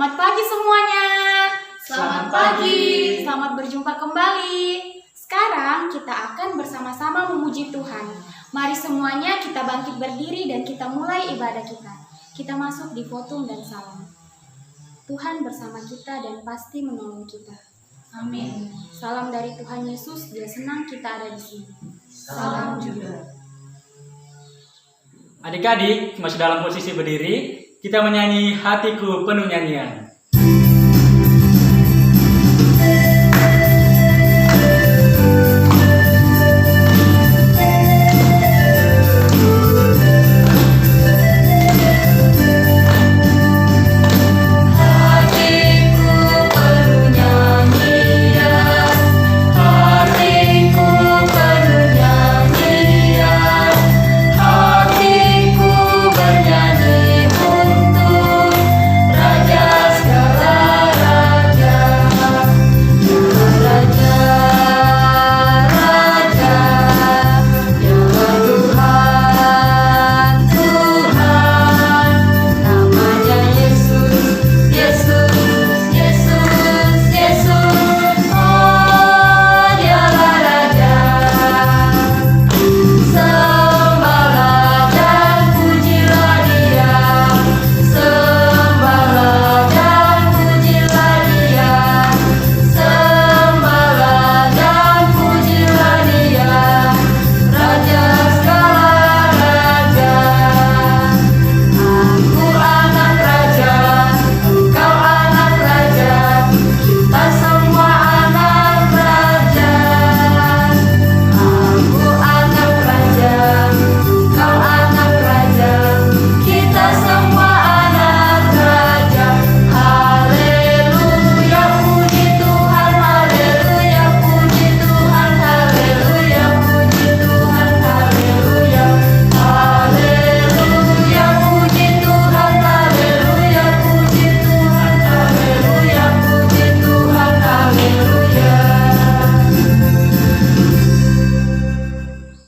Selamat pagi semuanya. Selamat pagi. Selamat berjumpa kembali. Sekarang kita akan bersama-sama memuji Tuhan. Mari semuanya kita bangkit berdiri dan kita mulai ibadah kita. Kita masuk di fotum dan salam. Tuhan bersama kita dan pasti menolong kita. Amin. Salam dari Tuhan Yesus, Dia senang kita ada di sini. Salam juga. Adik-adik masih dalam posisi berdiri, kita menyanyi Hatiku Penuh Nyanyian.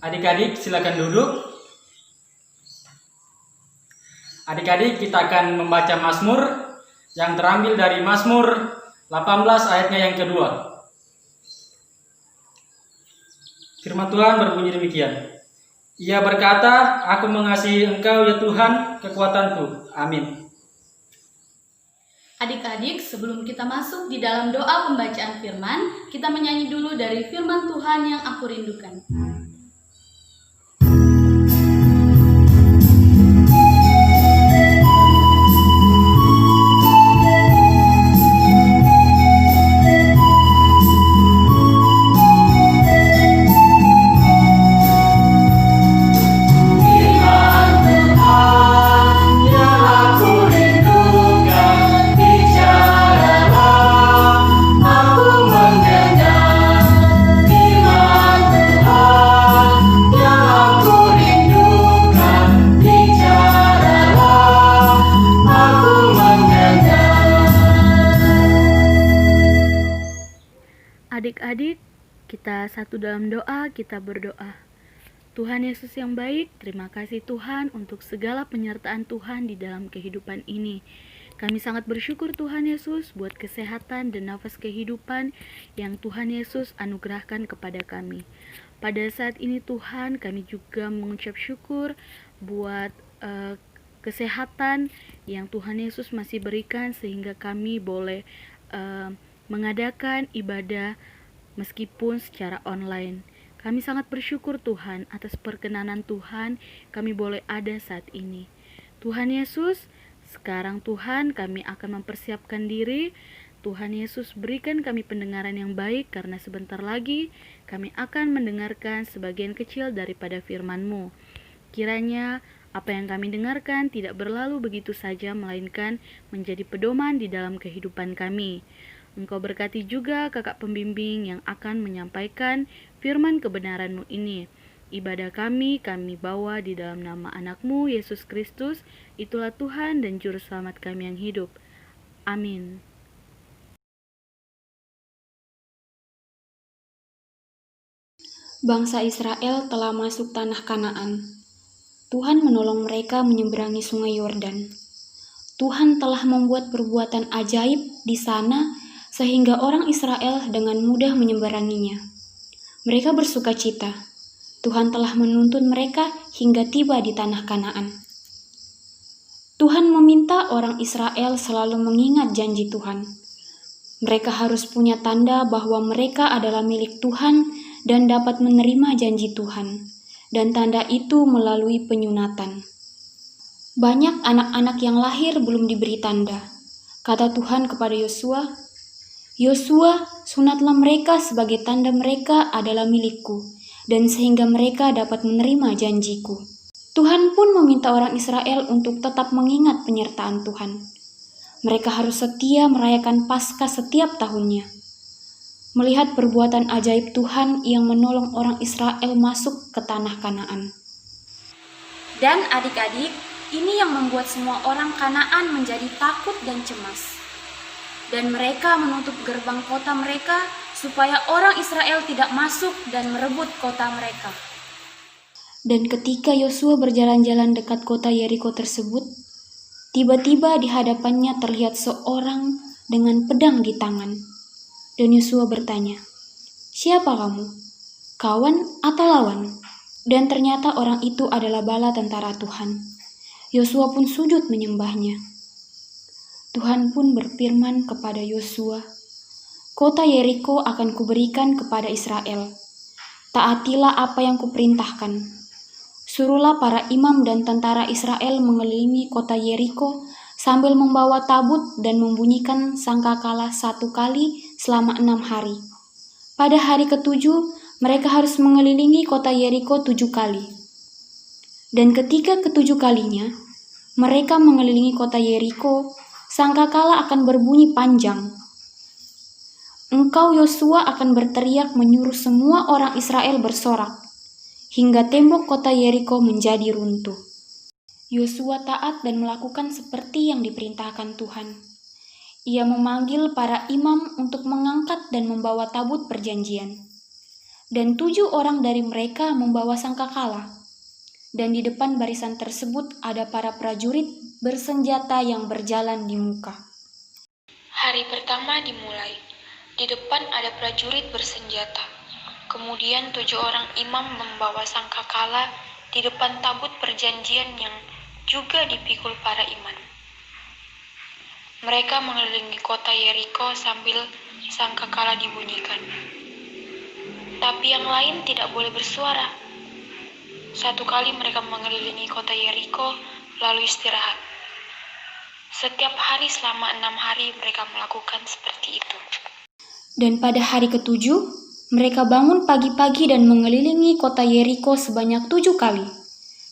Adik-adik silakan duduk. Adik-adik kita akan membaca Mazmur yang terambil dari Mazmur 18 ayatnya yang kedua. Firman Tuhan berbunyi demikian. Ia berkata, aku mengasihi Engkau ya Tuhan, kekuatanku. Amin. Adik-adik, sebelum kita masuk di dalam doa pembacaan firman, kita menyanyi dulu dari firman Tuhan yang aku rindukan. Adik-adik, kita satu dalam doa, kita berdoa. Tuhan Yesus yang baik, terima kasih Tuhan untuk segala penyertaan Tuhan di dalam kehidupan ini. Kami sangat bersyukur Tuhan Yesus buat kesehatan dan nafas kehidupan yang Tuhan Yesus anugerahkan kepada kami. Pada saat ini Tuhan, kami juga mengucap syukur buat kesehatan yang Tuhan Yesus masih berikan sehingga kami boleh mengadakan ibadah meskipun secara online. Kami sangat bersyukur Tuhan atas perkenanan Tuhan kami boleh ada saat ini. Tuhan Yesus, sekarang Tuhan kami akan mempersiapkan diri. Tuhan Yesus berikan kami pendengaran yang baik karena sebentar lagi kami akan mendengarkan sebagian kecil daripada firman-Mu. Kiranya apa yang kami dengarkan tidak berlalu begitu saja melainkan menjadi pedoman di dalam kehidupan kami. Engkau berkati juga kakak pembimbing yang akan menyampaikan firman kebenaran-Mu ini. Ibadah kami bawa di dalam nama anak-Mu, Yesus Kristus. Itulah Tuhan dan Juru Selamat kami yang hidup. Amin. Bangsa Israel telah masuk tanah Kanaan. Tuhan menolong mereka menyeberangi sungai Yordan. Tuhan telah membuat perbuatan ajaib di sana sehingga orang Israel dengan mudah menyeberanginya. Mereka bersuka cita. Tuhan telah menuntun mereka hingga tiba di tanah Kanaan. Tuhan meminta orang Israel selalu mengingat janji Tuhan. Mereka harus punya tanda bahwa mereka adalah milik Tuhan dan dapat menerima janji Tuhan. Dan tanda itu melalui penyunatan. Banyak anak-anak yang lahir belum diberi tanda. Kata Tuhan kepada Yosua, "Yosua, sunatlah mereka sebagai tanda mereka adalah milikku, dan sehingga mereka dapat menerima janjiku." Tuhan pun meminta orang Israel untuk tetap mengingat penyertaan Tuhan. Mereka harus setia merayakan Paskah setiap tahunnya. Melihat perbuatan ajaib Tuhan yang menolong orang Israel masuk ke tanah Kanaan. Dan adik-adik, ini yang membuat semua orang Kanaan menjadi takut dan cemas. Dan mereka menutup gerbang kota mereka supaya orang Israel tidak masuk dan merebut kota mereka. Dan ketika Yosua berjalan-jalan dekat kota Yeriko tersebut, tiba-tiba di hadapannya terlihat seorang dengan pedang di tangan. Dan Yosua bertanya, "Siapa kamu? Kawan atau lawan?" Dan ternyata orang itu adalah bala tentara Tuhan. Yosua pun sujud menyembahnya. Tuhan pun berfirman kepada Yosua, "Kota Yeriko akan kuberikan kepada Israel. Taatilah apa yang kuperintahkan. Suruhlah para imam dan tentara Israel mengelilingi kota Yeriko sambil membawa tabut dan membunyikan sangkakala 1 kali selama 6 hari. Pada hari ke-7, mereka harus mengelilingi kota Yeriko 7 kali. Dan ketika ke-7 kalinya, mereka mengelilingi kota Yeriko, sangkakala akan berbunyi panjang. Engkau Yosua akan berteriak menyuruh semua orang Israel bersorak, hingga tembok kota Yeriko menjadi runtuh." Yosua taat dan melakukan seperti yang diperintahkan Tuhan. Ia memanggil para imam untuk mengangkat dan membawa tabut perjanjian. Dan 7 orang dari mereka membawa sangkakala. Dan di depan barisan tersebut ada para prajurit bersenjata yang berjalan di muka. Hari pertama dimulai. Di depan ada prajurit bersenjata. Kemudian 7 orang imam membawa sangkakala di depan tabut perjanjian yang juga dipikul para imam. Mereka mengelilingi kota Yeriko sambil sangkakala dibunyikan. Tapi yang lain tidak boleh bersuara. 1 kali mereka mengelilingi kota Yeriko lalu istirahat. Setiap hari selama 6 hari mereka melakukan seperti itu. Dan pada hari ke-7, mereka bangun pagi-pagi dan mengelilingi kota Yeriko sebanyak 7 kali.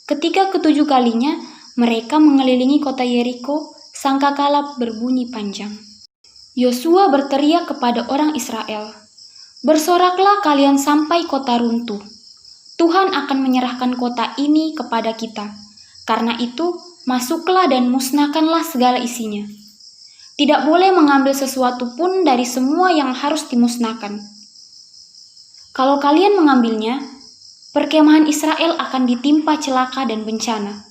Ketika ke-7 kalinya, mereka mengelilingi kota Yeriko, sangkakala berbunyi panjang. Yosua berteriak kepada orang Israel, "Bersoraklah kalian sampai kota runtuh. Tuhan akan menyerahkan kota ini kepada kita. Karena itu, masuklah dan musnahkanlah segala isinya. Tidak boleh mengambil sesuatu pun dari semua yang harus dimusnahkan. Kalau kalian mengambilnya, perkemahan Israel akan ditimpa celaka dan bencana.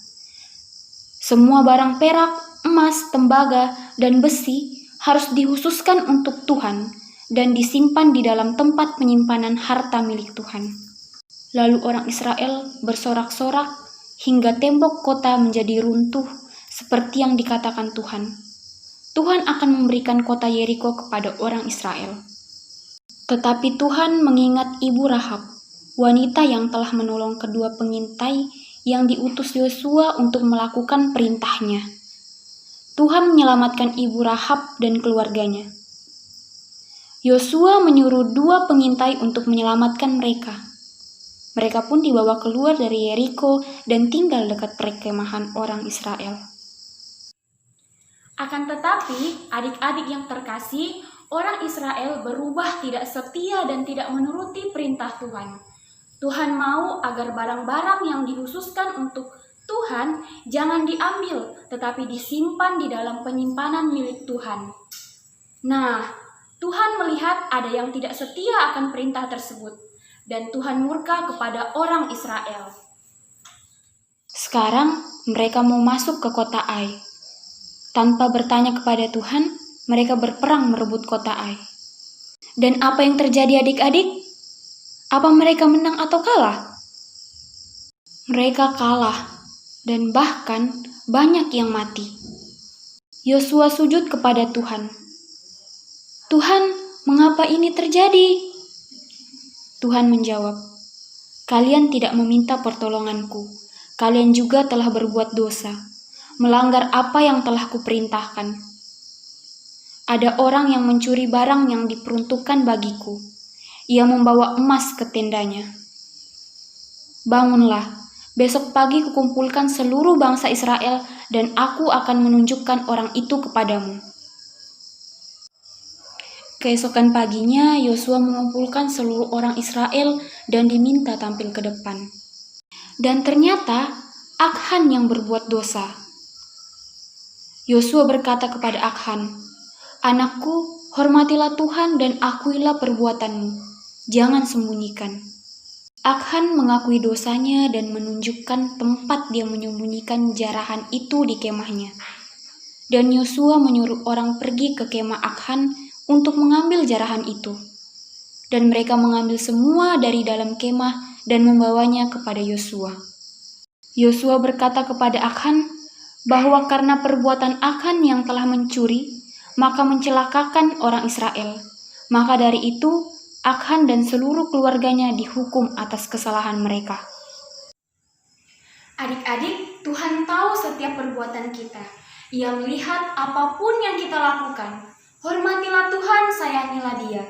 Semua barang perak, emas, tembaga, dan besi harus dikhususkan untuk Tuhan dan disimpan di dalam tempat penyimpanan harta milik Tuhan." Lalu orang Israel bersorak-sorak hingga tembok kota menjadi runtuh seperti yang dikatakan Tuhan. Tuhan akan memberikan kota Yeriko kepada orang Israel. Tetapi Tuhan mengingat ibu Rahab, wanita yang telah menolong kedua pengintai yang diutus Yosua untuk melakukan perintahnya. Tuhan menyelamatkan ibu Rahab dan keluarganya. Yosua menyuruh 2 pengintai untuk menyelamatkan mereka. Mereka pun dibawa keluar dari Yeriko dan tinggal dekat perkemahan orang Israel. Akan tetapi, adik-adik yang terkasih, orang Israel berubah tidak setia dan tidak menuruti perintah Tuhan. Tuhan mau agar barang-barang yang dikhususkan untuk Tuhan jangan diambil, tetapi disimpan di dalam penyimpanan milik Tuhan. Nah, Tuhan melihat ada yang tidak setia akan perintah tersebut, dan Tuhan murka kepada orang Israel. Sekarang mereka mau masuk ke kota Ai. Tanpa bertanya kepada Tuhan, mereka berperang merebut kota Ai. Dan apa yang terjadi adik-adik? Apa mereka menang atau kalah? Mereka kalah, dan bahkan banyak yang mati. Yosua sujud kepada Tuhan. Tuhan, mengapa ini terjadi? Tuhan menjawab, kalian tidak meminta pertolonganku. Kalian juga telah berbuat dosa, melanggar apa yang telah kuperintahkan. Ada orang yang mencuri barang yang diperuntukkan bagiku. Ia membawa emas ke tendanya. Bangunlah, besok pagi kukumpulkan seluruh bangsa Israel dan aku akan menunjukkan orang itu kepadamu. Keesokan paginya, Yosua mengumpulkan seluruh orang Israel dan diminta tampil ke depan. Dan ternyata, Akhan yang berbuat dosa. Yosua berkata kepada Akhan, "Anakku, hormatilah Tuhan dan akuilah perbuatanmu. Jangan sembunyikan." Akhan mengakui dosanya dan menunjukkan tempat dia menyembunyikan jarahan itu di kemahnya. Dan Yosua menyuruh orang pergi ke kemah Akhan untuk mengambil jarahan itu. Dan mereka mengambil semua dari dalam kemah dan membawanya kepada Yosua. Yosua berkata kepada Akhan bahwa karena perbuatan Akhan yang telah mencuri, maka mencelakakan orang Israel. Maka dari itu, Akhan dan seluruh keluarganya dihukum atas kesalahan mereka. Adik-adik, Tuhan tahu setiap perbuatan kita. Ia melihat apapun yang kita lakukan. Hormatilah Tuhan, sayangilah Dia.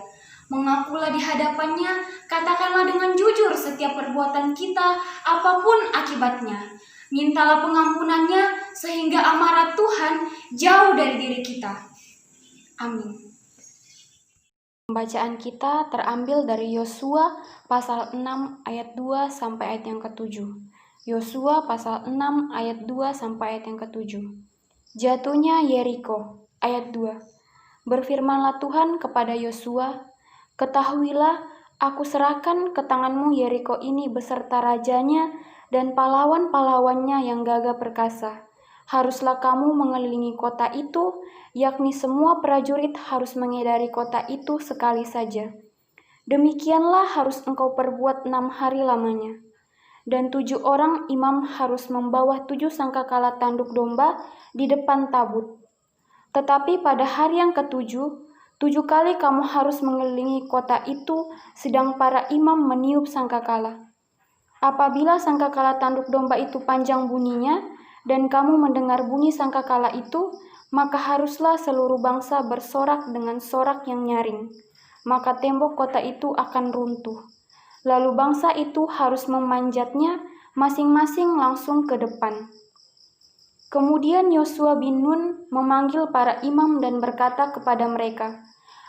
Mengakulah di hadapannya, katakanlah dengan jujur setiap perbuatan kita, apapun akibatnya. Mintalah pengampunannya, sehingga amarah Tuhan jauh dari diri kita. Amin. Pembacaan kita terambil dari Yosua pasal 6 ayat 2 sampai ayat yang ke-7. Yosua pasal 6 ayat 2 sampai ayat yang ke-7. Jatuhnya Yeriko, ayat 2. Berfirmanlah Tuhan kepada Yosua, "Ketahuilah, aku serahkan ke tanganmu Yeriko ini beserta rajanya dan pahlawan-pahlawannya yang gagah perkasa. Haruslah kamu mengelilingi kota itu, yakni semua prajurit harus mengedari kota itu sekali saja. Demikianlah harus engkau perbuat 6 hari lamanya. Dan 7 orang imam harus membawa 7 sangkakala tanduk domba di depan tabut. Tetapi pada hari yang ke-7, 7 kali kamu harus mengelilingi kota itu, sedang para imam meniup sangkakala. Apabila sangkakala tanduk domba itu panjang bunyinya, dan kamu mendengar bunyi sangkakala itu, maka haruslah seluruh bangsa bersorak dengan sorak yang nyaring. Maka tembok kota itu akan runtuh. Lalu bangsa itu harus memanjatnya masing-masing langsung ke depan." Kemudian Yosua bin Nun memanggil para imam dan berkata kepada mereka,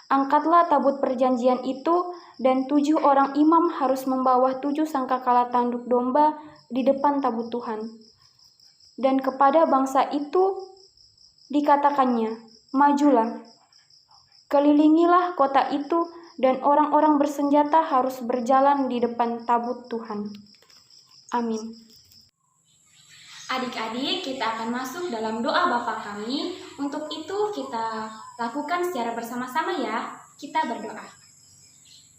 "Angkatlah tabut perjanjian itu, dan 7 orang imam harus membawa 7 sangkakala tanduk domba di depan tabut Tuhan." Dan kepada bangsa itu dikatakannya, "Majulah, kelilingilah kota itu, dan orang-orang bersenjata harus berjalan di depan tabut Tuhan." Amin. Adik-adik, kita akan masuk dalam doa Bapa kami. Untuk itu kita lakukan secara bersama-sama ya. Kita berdoa.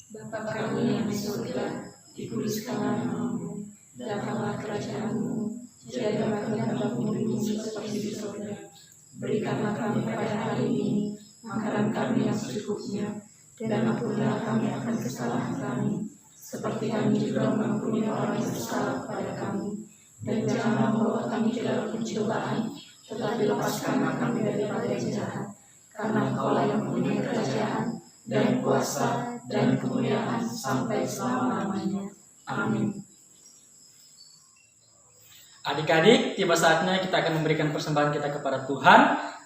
Bapa kami yang di surga, dikuduskanlah namamu, datanglah kerajaanmu, jadilah kehendakmu di bumi seperti di surga. Berikanlah kami pada hari ini makanan kami yang secukupnya, dan ampunilah kami akan kesalahan kami, seperti kami juga mengampuni orang yang bersalah kepada kami. Dan janganlah membawa kami ke dalam pencobaan, tetapi lepaskanlah kami daripada yang jahat. Karena Engkaulah yang mempunyai kerajaan, dan kuasa, dan kemuliaan sampai selama-lamanya. Amin. Adik-adik, tiba saatnya kita akan memberikan persembahan kita kepada Tuhan.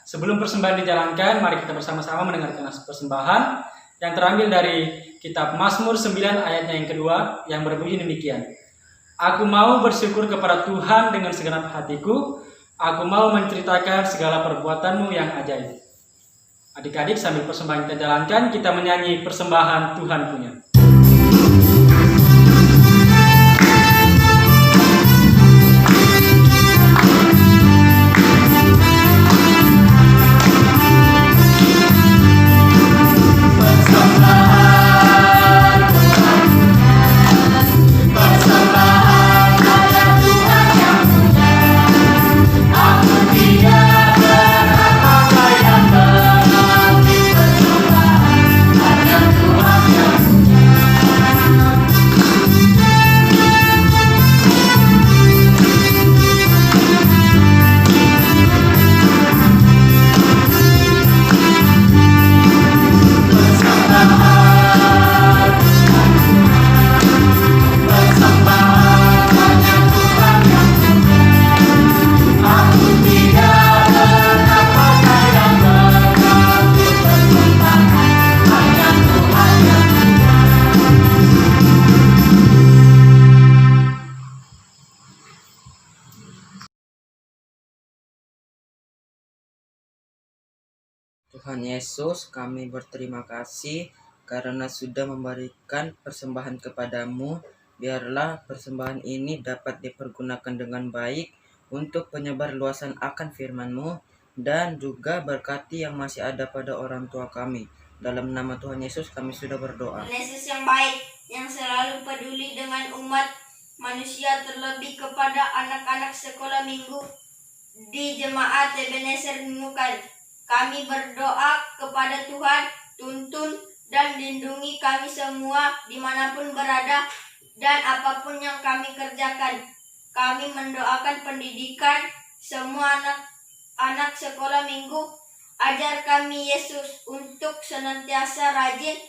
Sebelum persembahan dijalankan, mari kita bersama-sama mendengarkan persembahan yang terambil dari kitab Mazmur 9 ayatnya yang kedua, yang berbunyi demikian. "Aku mau bersyukur kepada Tuhan dengan segenap hatiku. Aku mau menceritakan segala perbuatanmu yang ajaib." Adik-adik, sambil persembahan kita jalankan, kita menyanyi persembahan Tuhan punya. Tuhan Yesus, kami berterima kasih karena sudah memberikan persembahan kepadamu. Biarlah persembahan ini dapat dipergunakan dengan baik untuk penyebarluasan akan firman-Mu dan juga berkati yang masih ada pada orang tua kami. Dalam nama Tuhan Yesus kami sudah berdoa. Tuhan Yesus yang baik, yang selalu peduli dengan umat manusia, terlebih kepada anak-anak sekolah minggu di Jemaat Ebenezer Nunukan. Kami berdoa kepada Tuhan, tuntun dan lindungi kami semua dimanapun berada dan apapun yang kami kerjakan. Kami mendoakan pendidikan semua anak-anak sekolah minggu. Ajar kami Yesus untuk senantiasa rajin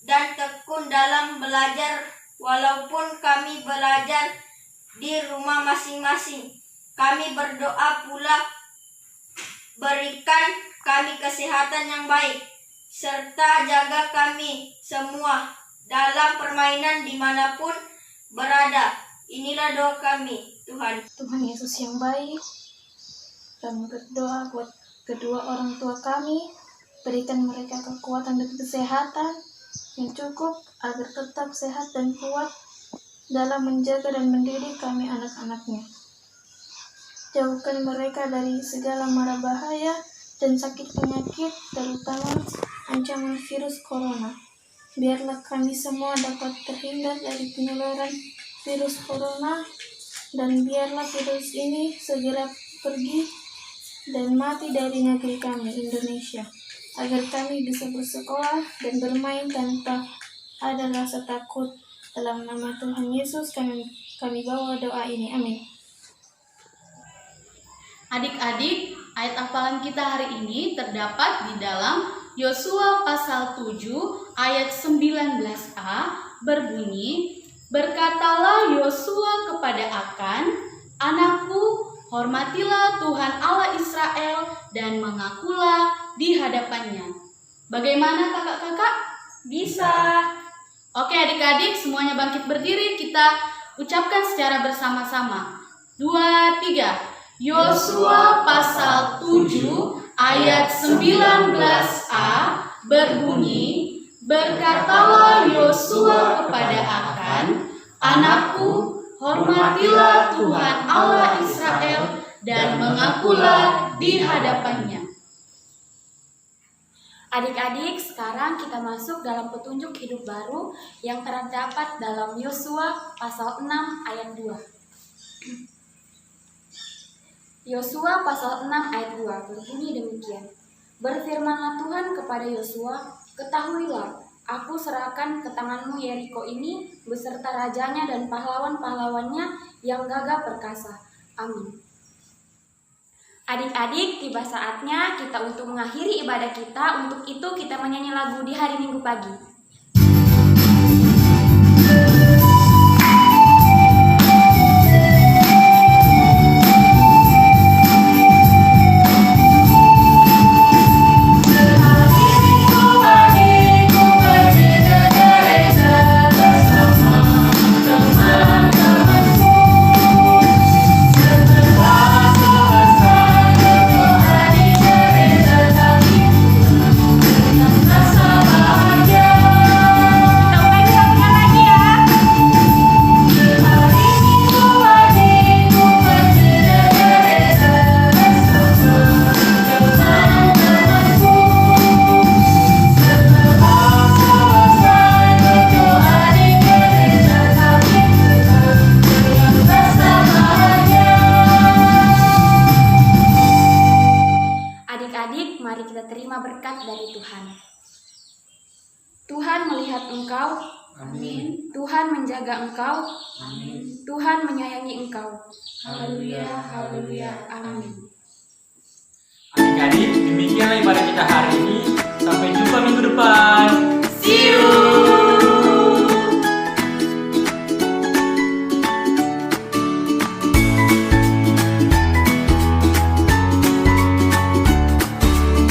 dan tekun dalam belajar walaupun kami belajar di rumah masing-masing. Kami berdoa pula berikan kami kesehatan yang baik serta jaga kami semua dalam permainan dimanapun berada. Inilah doa kami, Tuhan. Tuhan Yesus yang baik, kami berdoa buat kedua orang tua kami, berikan mereka kekuatan dan kesehatan yang cukup agar tetap sehat dan kuat dalam menjaga dan mendidik kami anak-anaknya. Jauhkan mereka dari segala mara bahaya dan sakit penyakit, terutama ancaman virus corona. Biarlah kami semua dapat terhindar dari penularan virus corona, dan biarlah virus ini segera pergi dan mati dari negeri kami, Indonesia, agar kami bisa bersekolah dan bermain tanpa ada rasa takut. Dalam nama Tuhan Yesus kami bawa doa ini. Amin. Adik-adik, ayat hafalan kita hari ini terdapat di dalam Yosua pasal 7 ayat 19a berbunyi, "Berkatalah Yosua kepada Akan, anakku, hormatilah Tuhan Allah Israel dan mengakulah di hadapannya." Bagaimana kakak-kakak? Bisa. Oke adik-adik, semuanya bangkit berdiri, kita ucapkan secara bersama-sama. 2, 3. Yosua pasal 7 ayat 19a berbunyi, "Berkatalah Yosua kepada Akan, anakku, hormatilah Tuhan Allah Israel dan mengakulah di hadapannya." Adik-adik, sekarang kita masuk dalam petunjuk hidup baru yang terdapat dalam Yosua pasal 6 ayat 2. Yosua pasal 6 ayat 2 berbunyi demikian. "Berfirmanlah Tuhan kepada Yosua, ketahuilah, aku serahkan ke tanganmu Yeriko ini beserta rajanya dan pahlawan-pahlawannya yang gagah perkasa. Amin." Adik-adik, tiba saatnya kita untuk mengakhiri ibadah kita. Untuk itu kita menyanyi lagu di hari Minggu pagi. Adik-adik, mari kita terima berkat dari Tuhan. Tuhan melihat engkau. Amin. Tuhan menjaga engkau. Amin. Tuhan menyayangi engkau. Haleluya, haleluya, amin. Adik-adik, demikianlah ibadah kita hari ini.